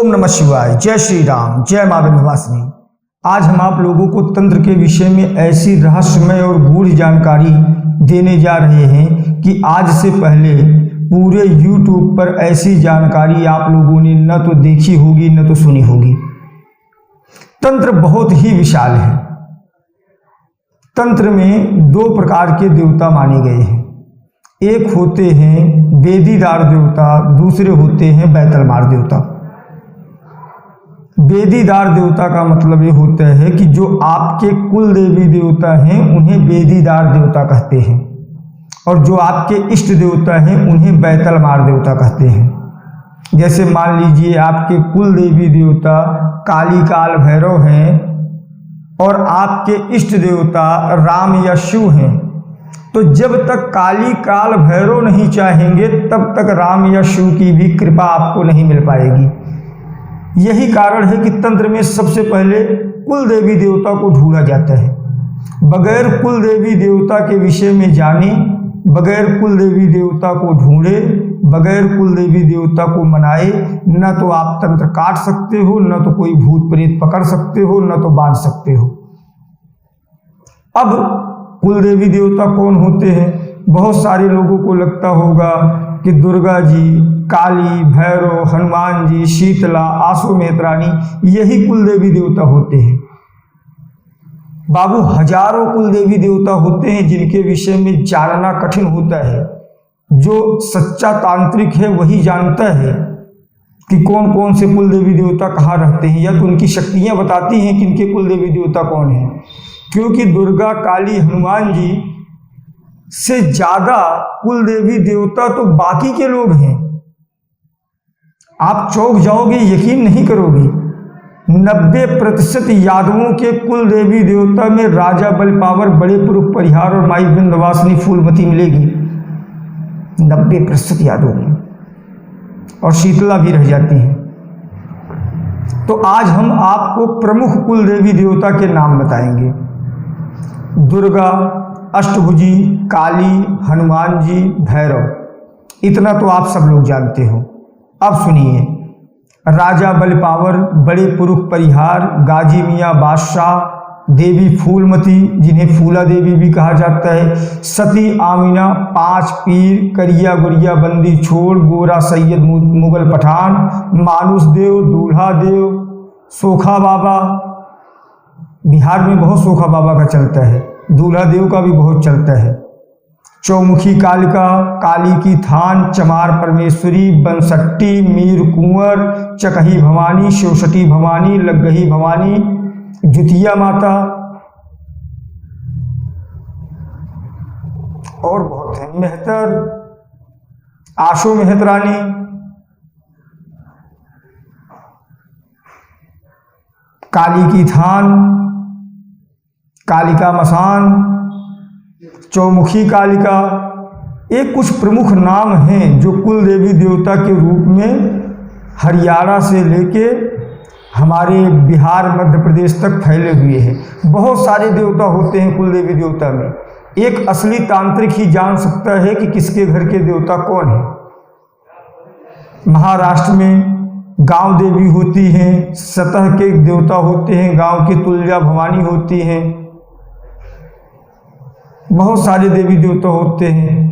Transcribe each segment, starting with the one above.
ओम नमः शिवाय, जय श्री राम, जय मां विंध्यवासिनी। आज हम आप लोगों को तंत्र के विषय में ऐसी रहस्यमय और गूढ़ जानकारी देने जा रहे हैं कि आज से पहले पूरे YouTube पर ऐसी जानकारी आप लोगों ने न तो देखी होगी न तो सुनी होगी। तंत्र बहुत ही विशाल है। तंत्र में दो प्रकार के देवता माने गए हैं। एक होते हैं वेदीदार देवता, दूसरे होते हैं बैतलमार देवता। वेदीदार देवता का मतलब ये होता है कि जो आपके कुल देवी देवता हैं उन्हें वेदीदार देवता कहते हैं, और जो आपके इष्ट देवता हैं उन्हें बैतलमार देवता कहते हैं। जैसे मान लीजिए आपके कुल देवी देवता काली काल भैरव हैं और आपके इष्ट देवता राम या शिव हैं, तो जब तक काली काल भैरव नहीं चाहेंगे तब तक राम या शिव की भी कृपा आपको नहीं मिल पाएगी। यही कारण है कि तंत्र में सबसे पहले कुल देवी देवता को ढूंढा जाता है। बगैर कुल देवी देवता के विषय में जाने, बगैर कुल देवी देवता को ढूंढे, बगैर कुल देवी देवता को मनाए, न तो आप तंत्र काट सकते हो, न तो कोई भूत प्रेत पकड़ सकते हो, न तो बांध सकते हो। अब कुल देवी देवता कौन होते हैं? बहुत सारे लोगों को लगता होगा कि दुर्गा जी, काली, भैरव, हनुमान जी, शीतला, आसो मेहतरानी, यही कुल देवी देवता होते हैं। बाबू, हजारों कुल देवी देवता होते हैं जिनके विषय में जानना कठिन होता है। जो सच्चा तांत्रिक है वही जानता है कि कौन कौन से कुल देवी देवता कहाँ रहते हैं, या तो उनकी शक्तियाँ बताती हैं कि इनके कुल देवी देवता कौन हैं। क्योंकि दुर्गा, काली, हनुमान जी से ज़्यादा कुल देवी देवता तो बाकी के लोग हैं। आप चौंक जाओगे, यकीन नहीं करोगे। 90% यादवों के कुल देवी देवता में राजा बलपावर, बड़े पुरुष परिहार और माई विंध्यवासिनी फूलमती मिलेगी। 90% यादवों में, और शीतला भी रह जाती हैं। तो आज हम आपको प्रमुख कुल देवी देवता के नाम बताएंगे। दुर्गा, अष्टभुजी, काली, हनुमान जी, भैरव, इतना तो आप सब लोग जानते हो। अब सुनिए, राजा बलपावर, बड़े पुरुष परिहार, गाजी मियाँ बादशाह, देवी फूलमती जिन्हें फूला देवी भी कहा जाता है, सती आमिना, 5 पीर, करिया गुरिया बंदी छोड़, गोरा सैयद मुगल पठान, मानुस देव, दूल्हा देव, सोखा बाबा, बिहार में बहुत सोखा बाबा का चलता है, दूल्हा देव का भी बहुत चलता है, चौमुखी कालिका, काली की थान, चमार परमेश्वरी, बनसट्टी, मीर कुंवर, चकही भवानी, शिवशटी भवानी, लग्गही भवानी, जुतिया माता, और बहुत हैं। मेहतर, आशो मेहतरानी, काली की थान, कालिका मसान, चौमुखी कालिका, ये कुछ प्रमुख नाम हैं जो कुल देवी देवता के रूप में हरियाणा से लेके हमारे बिहार, मध्य प्रदेश तक फैले हुए हैं। बहुत सारे देवता होते हैं कुल देवी देवता में। एक असली तांत्रिक ही जान सकता है कि किसके घर के देवता कौन है। महाराष्ट्र में गांव देवी होती हैं, सतह के देवता होते हैं, गांव की तुलजा भवानी होती हैं, बहुत सारे देवी देवता होते हैं।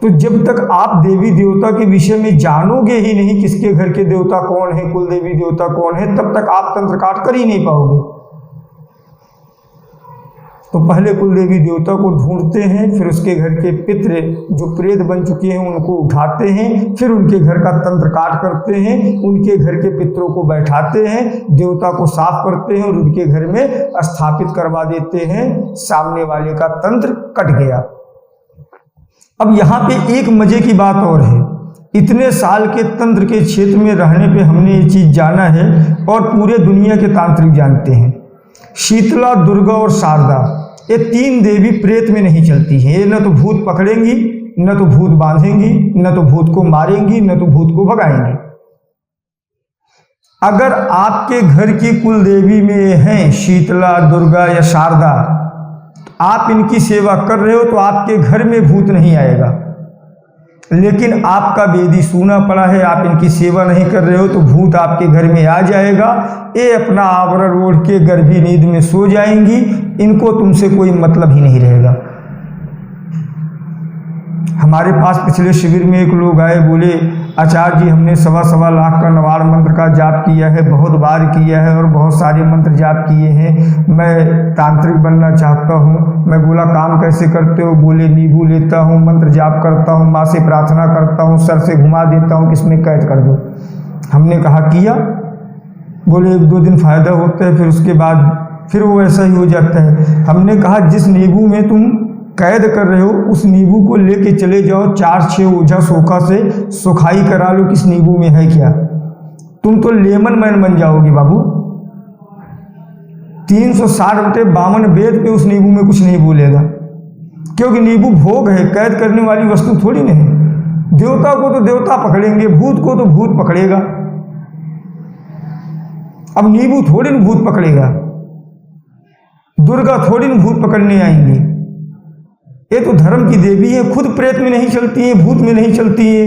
तो जब तक आप देवी देवता के विषय में जानोगे ही नहीं किसके घर के देवता कौन है, कुल देवी देवता कौन है, तब तक आप तंत्र काट कर ही नहीं पाओगे। तो पहले कुल देवी देवता को ढूंढते हैं, फिर उसके घर के पितृ जो प्रेत बन चुके हैं उनको उठाते हैं, फिर उनके घर का तंत्र काट करते हैं, उनके घर के पितरों को बैठाते हैं, देवता को साफ करते हैं और उनके घर में स्थापित करवा देते हैं। सामने वाले का तंत्र कट गया। अब यहाँ पे एक मजे की बात और है। इतने साल के तंत्र के क्षेत्र में रहने पे हमने ये चीज जाना है, और पूरे दुनिया के तांत्रिक जानते हैं। शीतला, दुर्गा और शारदा, ये 3 देवी प्रेत में नहीं चलती हैं। ये न तो भूत पकड़ेंगी, न तो भूत बांधेंगी, न तो भूत को मारेंगी, न तो भूत को भगाएंगी। अगर आपके घर की कुल देवी में हैं शीतला, दुर्गा या शारदा, आप इनकी सेवा कर रहे हो तो आपके घर में भूत नहीं आएगा। लेकिन आपका वेदी सूना पड़ा है, आप इनकी सेवा नहीं कर रहे हो, तो भूत आपके घर में आ जाएगा, ये अपना आवरण ओढ़ के गर्भी नींद में सो जाएंगी, इनको तुमसे कोई मतलब ही नहीं रहेगा। हमारे पास पिछले शिविर में एक लोग आए, बोले आचार्य जी हमने 1.25 लाख का नवाड़ मंत्र का जाप किया है, बहुत बार किया है और बहुत सारे मंत्र जाप किए हैं, मैं तांत्रिक बनना चाहता हूँ। मैं बोला काम कैसे करते हो? बोले नींबू लेता हूँ, मंत्र जाप करता हूँ, माँ से प्रार्थना करता हूँ, सर से घुमा देता हूँ, किसमें कैद कर दो। हमने कहा किया? बोले 1-2 दिन फायदा होता है, फिर उसके बाद फिर वो ऐसा ही हो जाता है। हमने कहा जिस नींबू में तुम कैद कर रहे हो उस नींबू को लेके चले जाओ, 4-6 ओझा सोखा से सुखाई करा लो, किस नींबू में है क्या, तुम तो लेमन मैन बन जाओगे बाबू। 360/52 वेद पे उस नींबू में कुछ नहीं बोलेगा, क्योंकि नींबू भोग है, कैद करने वाली वस्तु थोड़ी नहीं। देवता को तो देवता पकड़ेंगे, भूत को तो भूत पकड़ेगा। अब नींबू थोड़ी न भूत पकड़ेगा, दुर्गा थोड़ी न भूत पकड़ने आएंगी। ये तो धर्म की देवी है, खुद प्रेत में नहीं चलती है, भूत में नहीं चलती है।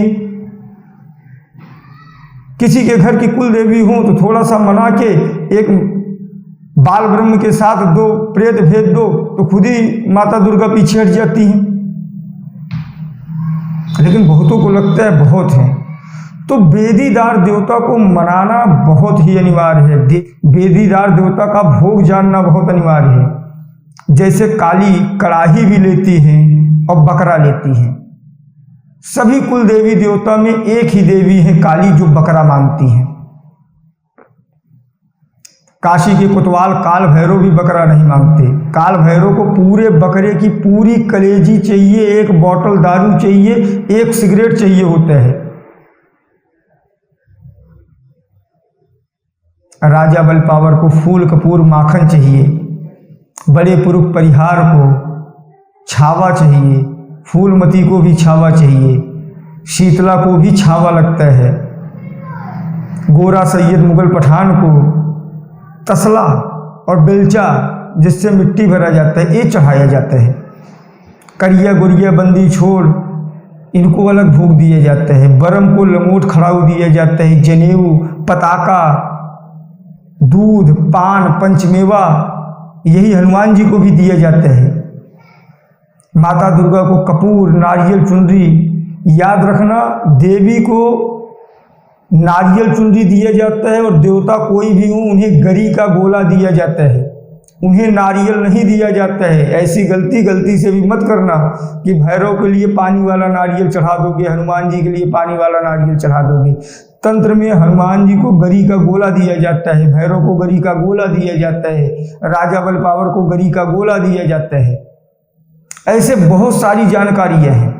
किसी के घर की कुल देवी हो तो थोड़ा सा मना के एक बाल ब्रह्म के साथ 2 प्रेत भेज दो तो खुद ही माता दुर्गा पीछे हट जाती हैं। लेकिन बहुतों को लगता है बहुत है, तो वेदीदार देवता को मनाना बहुत ही अनिवार्य है। वेदीदार देवता का भोग जानना बहुत अनिवार्य है। जैसे काली कड़ाही भी लेती हैं और बकरा लेती हैं। सभी कुल देवी देवता में एक ही देवी है काली, जो बकरा मांगती हैं। काशी के कोतवाल काल भैरव भी बकरा नहीं मांगते। काल भैरव को पूरे बकरे की पूरी कलेजी चाहिए, 1 बोतल दारू चाहिए, 1 सिगरेट चाहिए होता है। राजा बलपावर को फूल कपूर माखन चाहिए, बड़े पुरुष परिहार को छावा चाहिए, फूलमती को भी छावा चाहिए, शीतला को भी छावा लगता है, गोरा सैयद मुगल पठान को तसला और बेलचा जिससे मिट्टी भरा जाता है ये चढ़ाया जाता है। करिया गुरिया बंदी छोड़ इनको अलग भोग दिए जाते हैं। बरम को लंगोट खड़ाऊ दिया जाता है, जनेऊ, पताका, दूध, पान, पंचमेवा यही हनुमान जी को भी दिया जाता है। माता दुर्गा को कपूर, नारियल चुनरी, याद रखना देवी को नारियल चुनरी दिया जाता है और देवता कोई भी हो उन्हें गरी का गोला दिया जाता है, उन्हें नारियल नहीं दिया जाता है। ऐसी गलती से भी मत करना कि भैरव के लिए पानी वाला नारियल चढ़ा दोगे, हनुमान जी के लिए पानी वाला नारियल चढ़ा दोगे। तंत्र में हनुमान जी को गरी का गोला दिया जाता है, भैरव को गरी का गोला दिया जाता है, राजा बलपावर को गरी का गोला दिया जाता है। ऐसे बहुत सारी जानकारियां हैं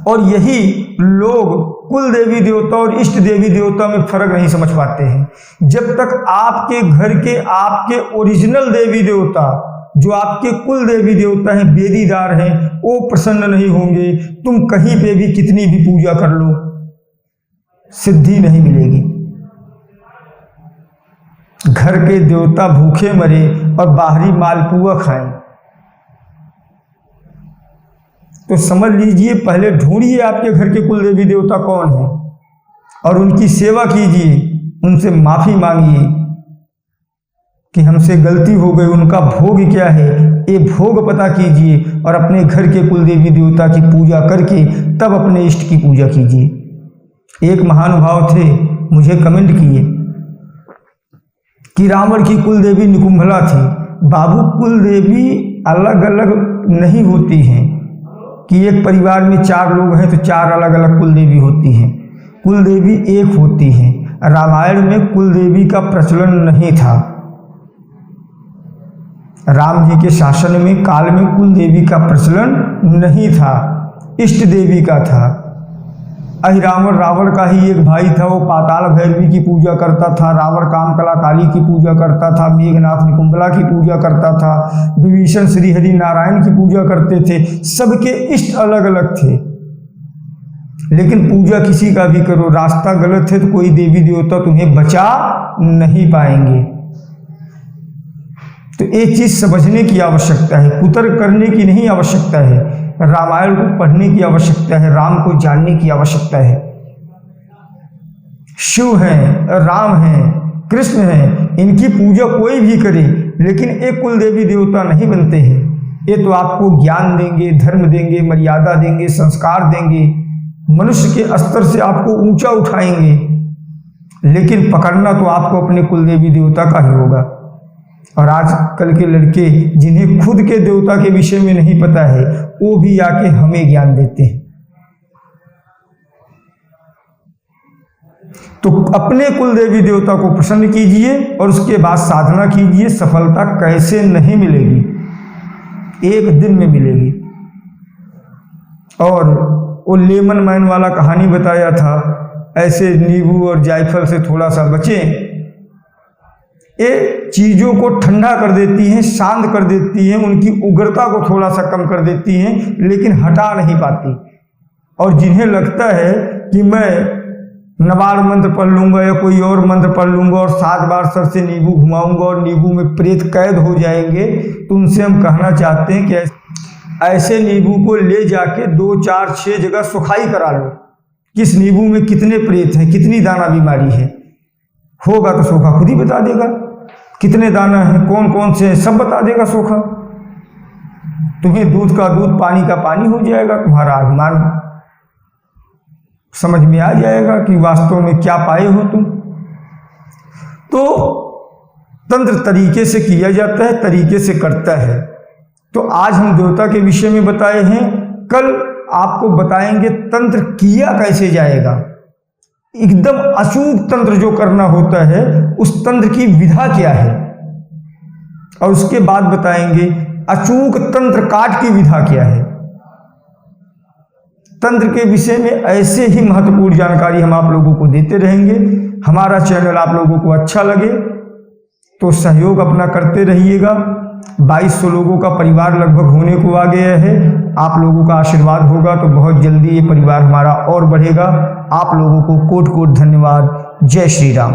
और यही लोग कुल देवी देवता और इष्ट देवी देवता में फर्क नहीं समझ पाते हैं। जब तक आपके घर के आपके ओरिजिनल देवी देवता जो आपके कुल देवी देवता हैं, वेदीदार हैं, वो प्रसन्न नहीं होंगे, तुम कहीं पे भी कितनी भी पूजा कर लो सिद्धि नहीं मिलेगी। घर के देवता भूखे मरे और बाहरी मालपुआ खाएं तो समझ लीजिए पहले ढूंढिए आपके घर के कुल देवी देवता कौन है और उनकी सेवा कीजिए, उनसे माफी मांगिए कि हमसे गलती हो गई, उनका भोग क्या है ये भोग पता कीजिए और अपने घर के कुल देवी देवता की पूजा करके तब अपने इष्ट की पूजा कीजिए। एक महानुभाव थे, मुझे कमेंट किए कि रावण की कुल देवी निकुंभला थी। बाबू कुल देवी अलग अलग नहीं होती हैं कि एक परिवार में 4 लोग हैं तो 4 अलग अलग कुल देवी होती हैं। कुल देवी एक होती हैं। रामायण में कुल देवी का प्रचलन नहीं था। राम जी के शासन में काल में कुल देवी का प्रचलन नहीं था, इष्ट देवी का था। अहिरावण रावण का ही एक भाई था, वो पाताल भैरवी की पूजा करता था, रावण कामकला काली की पूजा करता था, मेघनाथ निकुंभला की पूजा करता था, विभीषण श्रीहरि नारायण की पूजा करते थे। सबके इष्ट अलग अलग थे, लेकिन पूजा किसी का भी करो, रास्ता गलत है तो कोई देवी देवता तुम्हें बचा नहीं पाएंगे। तो एक चीज समझने की आवश्यकता है, कुतर्क करने की नहीं आवश्यकता है। रामायण को पढ़ने की आवश्यकता है, राम को जानने की आवश्यकता है। शिव हैं, राम हैं, कृष्ण हैं, इनकी पूजा कोई भी करे, लेकिन एक कुल देवी देवता नहीं बनते हैं। ये तो आपको ज्ञान देंगे, धर्म देंगे, मर्यादा देंगे, संस्कार देंगे, मनुष्य के स्तर से आपको ऊंचा उठाएंगे, लेकिन पकड़ना तो आपको अपने कुल देवी देवता का ही होगा। और आजकल के लड़के जिन्हें खुद के देवता के विषय में नहीं पता है, वो भी आके हमें ज्ञान देते हैं। तो अपने कुल देवी देवता को प्रसन्न कीजिए और उसके बाद साधना कीजिए। सफलता कैसे नहीं मिलेगी, एक दिन में मिलेगी। और वो लेमन मैन वाला कहानी बताया था, ऐसे नींबू और जायफल से थोड़ा सा बचें। ये चीज़ों को ठंडा कर देती हैं, शांत कर देती हैं, उनकी उग्रता को थोड़ा सा कम कर देती हैं, लेकिन हटा नहीं पाती। और जिन्हें लगता है कि मैं नवार मंत्र पढ़ लूँगा या कोई और मंत्र पढ़ लूँगा और 7 बार सर से नींबू घुमाऊँगा और नींबू में प्रेत कैद हो जाएंगे, तो उनसे हम कहना चाहते हैं कि ऐसे नींबू को ले जाके 2, 4, 6 जगह सुखाई करा लो। किस नींबू में कितने प्रेत हैं, कितनी दाना बीमारी है, होगा तो सोखा खुद ही बता देगा। कितने दाना है, कौन कौन से हैं, सब बता देगा सोखा। तुम्हें दूध का दूध, पानी का पानी हो जाएगा, तुम्हारा अभिमान समझ में आ जाएगा कि वास्तव में क्या पाए हो तुम। तो तंत्र तरीके से किया जाता है, तरीके से करता है। तो आज हम देवता के विषय में बताए हैं, कल आपको बताएंगे तंत्र किया कैसे जाएगा। एकदम अचूक तंत्र जो करना होता है, उस तंत्र की विधा क्या है, और उसके बाद बताएंगे अचूक तंत्र काट की विधा क्या है। तंत्र के विषय में ऐसे ही महत्वपूर्ण जानकारी हम आप लोगों को देते रहेंगे। हमारा चैनल आप लोगों को अच्छा लगे तो सहयोग अपना करते रहिएगा। 2200 लोगों का परिवार लगभग होने को आ गया है। आप लोगों का आशीर्वाद होगा तो बहुत जल्दी ये परिवार हमारा और बढ़ेगा। आप लोगों को कोट कोट धन्यवाद। जय श्री राम।